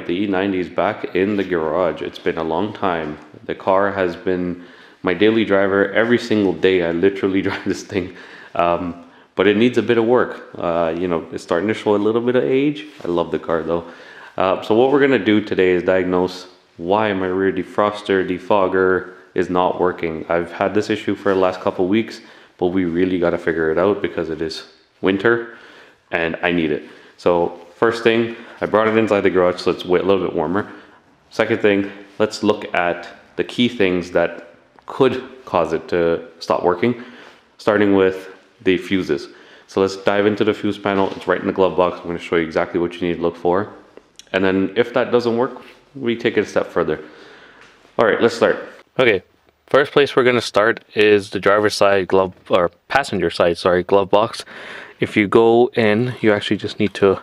right, the E90 is back in the garage. It's been a long time. The car has been my daily driver every single day. I literally drive this thing, but it needs a bit of work. You know, it's starting to show a little bit of age. I love the car though. So what we're gonna do today is diagnose why my rear defroster, defogger is not working. I've had this issue for the last couple weeks, but we really got to figure it out because it is winter and I need it. So first thing, I brought it inside the garage so it's a little bit warmer. Second thing, let's look at the key things that could cause it to stop working, starting with the fuses. So let's dive into the fuse panel. It's right in the glove box. I'm going to show you exactly what you need to look for. And then if that doesn't work, we take it a step further. All right, let's start. Okay, first place we're going to start is the driver's side glove, or passenger side, sorry, glove box. If you go in, you actually just need to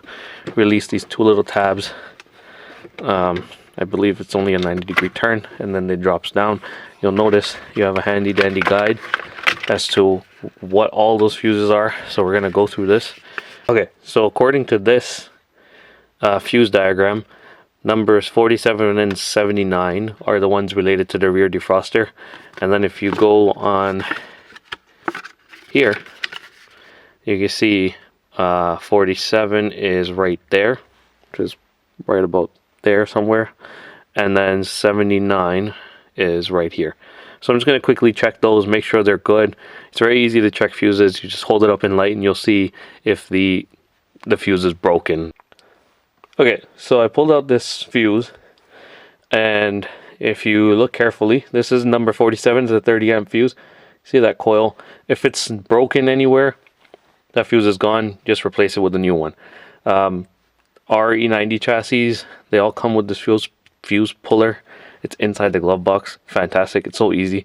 release these two little tabs. I believe it's only a 90-degree turn, and then it drops down. You'll notice you have a handy dandy guide as to what all those fuses are. So we're going to go through this. Okay, so according to this fuse diagram, numbers 47 and 79 are the ones related to the rear defroster. And then if you go on here, you can see 47 is right there, which is right about there somewhere. And then 79 is right here. So I'm just going to quickly check those, make sure they're good. It's very easy to check fuses. You just hold it up in light and you'll see if the fuse is broken. Okay, so I pulled out this fuse, and if you look carefully, this is number 47, it's a 30 amp fuse. See that coil? If it's broken anywhere, that fuse is gone, just replace it with a new one. Our E90 chassis, they all come with this fuse puller. It's inside the glove box. Fantastic, it's so easy.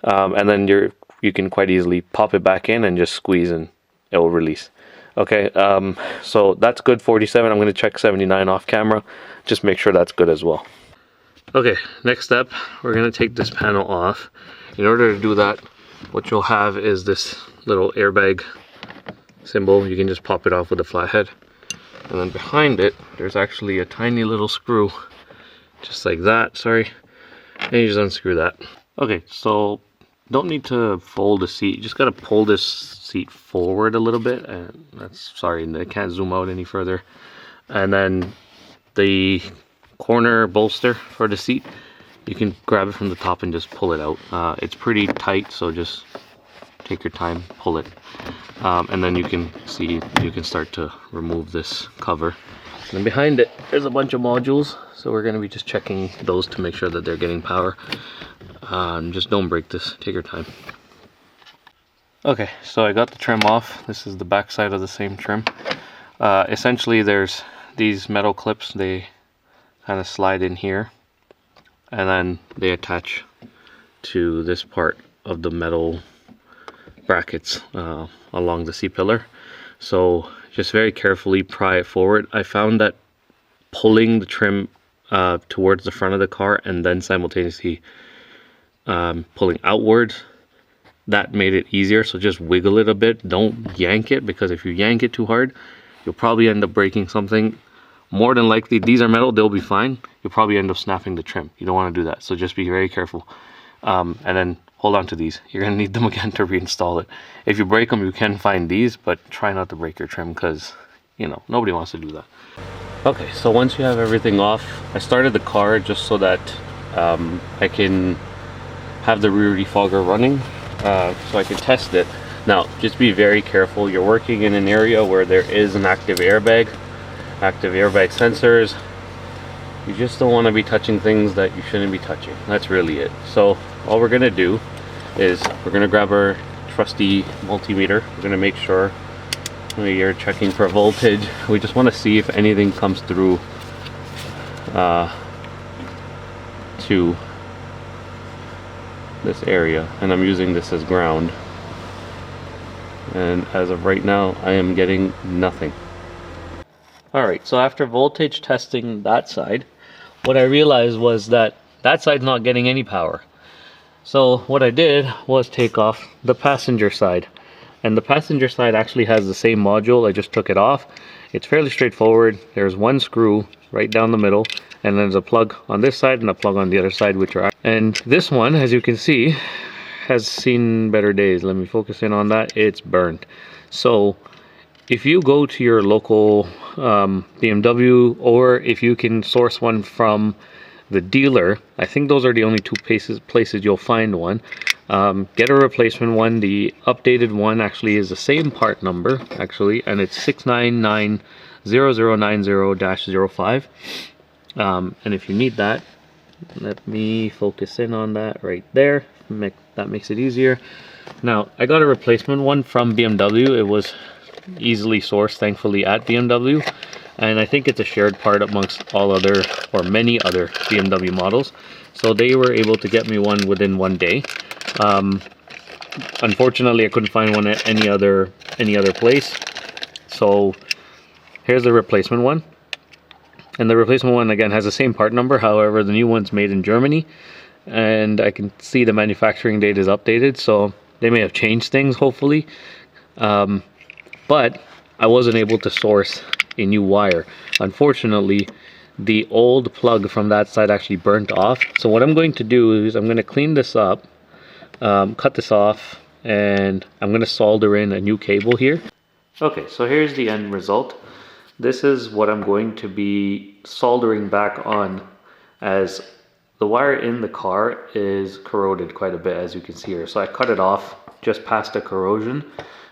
And then you can quite easily pop it back in and just squeeze and it will release. Okay, so that's good, 47. I'm going to check 79 off camera. Just make sure that's good as well. Okay, next step, we're going to take this panel off. In order to do that, what you'll have is this little airbag symbol. You can just pop it off with a flathead. And then behind it, there's actually a tiny little screw, just like that, sorry. And you just unscrew that. Okay, so don't need to fold the seat. You just got to pull this seat forward a little bit, and that's, sorry, I can't zoom out any further. And then the corner bolster for the seat, you can grab it from the top and just pull it out. It's pretty tight, so just take your time, pull it, and then you can see you can start to remove this cover. And then behind it, there's a bunch of modules, so we're going to be just checking those to make sure that they're getting power. Just don't break this, take your time. Okay, so I got the trim off. This is the back side of the same trim. Essentially there's these metal clips, they kind of slide in here, and then they attach to this part of the metal brackets along the C-pillar. So just very carefully pry it forward. I found that pulling the trim towards the front of the car and then simultaneously pulling outwards, that made it easier. So just wiggle it a bit, don't yank it, because if you yank it too hard, you'll probably end up breaking something. More than likely, these are metal, they'll be fine. You'll probably end up snapping the trim. You don't want to do that, so just be very careful. And then hold on to these. You're going to need them again to reinstall it. If you break them, you can find these, but try not to break your trim, because, you know, nobody wants to do that. Okay, so once you have everything off, I started the car just so that I can have the rear defogger running, so I can test it. Now, just be very careful. You're working in an area where there is an active airbag sensors. You just don't want to be touching things that you shouldn't be touching. That's really it. So all we're going to do is we're going to grab our trusty multimeter. We're going to make sure we are checking for voltage. We just want to see if anything comes through to this area, and I'm using this as ground, and as of right now I am getting nothing. Alright, so after voltage testing that side, what I realized was that side's not getting any power. So what I did was take off the passenger side, and the passenger side actually has the same module. I just took it off. It's fairly straightforward. There's one screw right down the middle, and there's a plug on this side and a plug on the other side, which are, and this one, as you can see, has seen better days. Let me focus in on that. It's burnt. So if you go to your local BMW, or if you can source one from the dealer, I think those are the only two places you'll find one. Get a replacement one. The updated one actually is the same part number actually, and it's 6990090-05. And if you need that, let me focus in on that right there. That makes it easier. Now I got a replacement one from BMW. It was easily sourced, thankfully, at BMW, and I think it's a shared part amongst all other, or many other BMW models. So they were able to get me one within 1 day. Unfortunately, I couldn't find one at any other place. So here's the replacement one, and the replacement one again has the same part number. However, the new one's made in Germany, and I can see the manufacturing date is updated, so they may have changed things, hopefully. But I wasn't able to source a new wire. Unfortunately, the old plug from that side actually burnt off. So what I'm going to do is I'm going to clean this up, cut this off, and I'm going to solder in a new cable here. Okay, so here's the end result. This is what I'm going to be soldering back on, as the wire in the car is corroded quite a bit, as you can see here. So I cut it off just past the corrosion,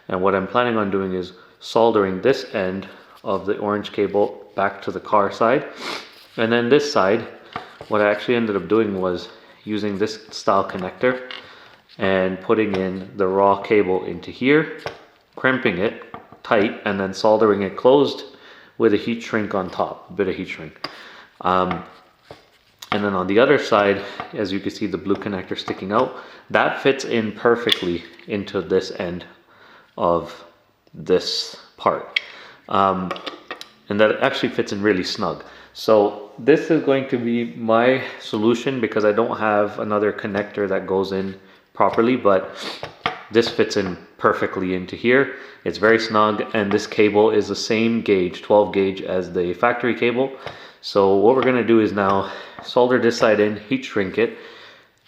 and what I'm planning on doing is soldering this end of the orange cable back to the car side, and then this side, what I actually ended up doing was using this style connector and putting in the raw cable into here, crimping it tight, and then soldering it closed with a heat shrink on top, a bit of heat shrink. And then on the other side, as you can see, the blue connector sticking out, that fits in perfectly into this end of this part. And that actually fits in really snug. So this is going to be my solution, because I don't have another connector that goes in properly, but this fits in perfectly into here. It's very snug, and this cable is the same gauge, 12 gauge, as the factory cable. So what we're going to do is now solder this side in, heat shrink it,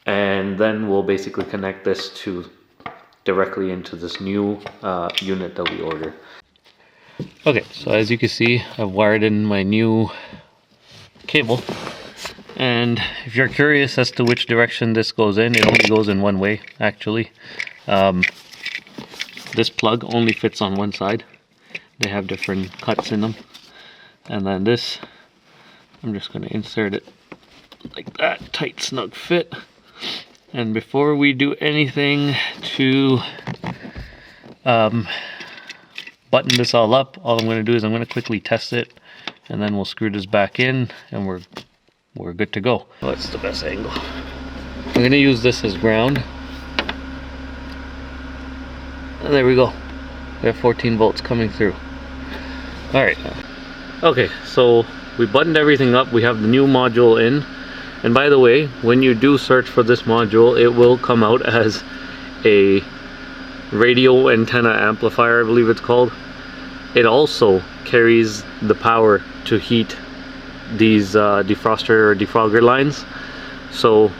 and then we'll basically connect this to directly into this new unit that we ordered. Okay, so as you can see, I've wired in my new cable, and if you're curious as to which direction this goes in, it only goes in one way actually. This plug only fits on one side. They have different cuts in them, and then this, I'm just going to insert it like that, tight snug fit. And before we do anything to button this all up, all I'm going to do is I'm going to quickly test it, and then we'll screw this back in, and we're good to go. What's the best angle? I'm going to use this as ground, and there we go. We have 14 volts coming through. All right. Okay, so we buttoned everything up. We have the new module in. And by the way, when you do search for this module, it will come out as a radio antenna amplifier, I believe it's called. It also carries the power to heat these defroster or defogger lines. So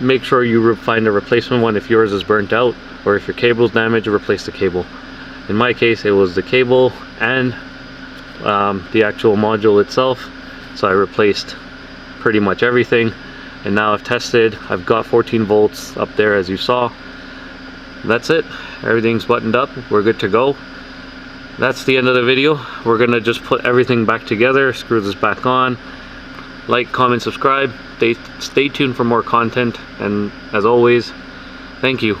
make sure you find a replacement one if yours is burnt out, or if your cable's damaged, replace the cable. In my case, it was the cable and the actual module itself, so I replaced pretty much everything. And now I've tested, I've got 14 volts up there, as you saw. That's it, everything's buttoned up, we're good to go. That's the end of the video. We're gonna just put everything back together, screw this back on. Like, comment, subscribe, stay tuned for more content, and as always, thank you.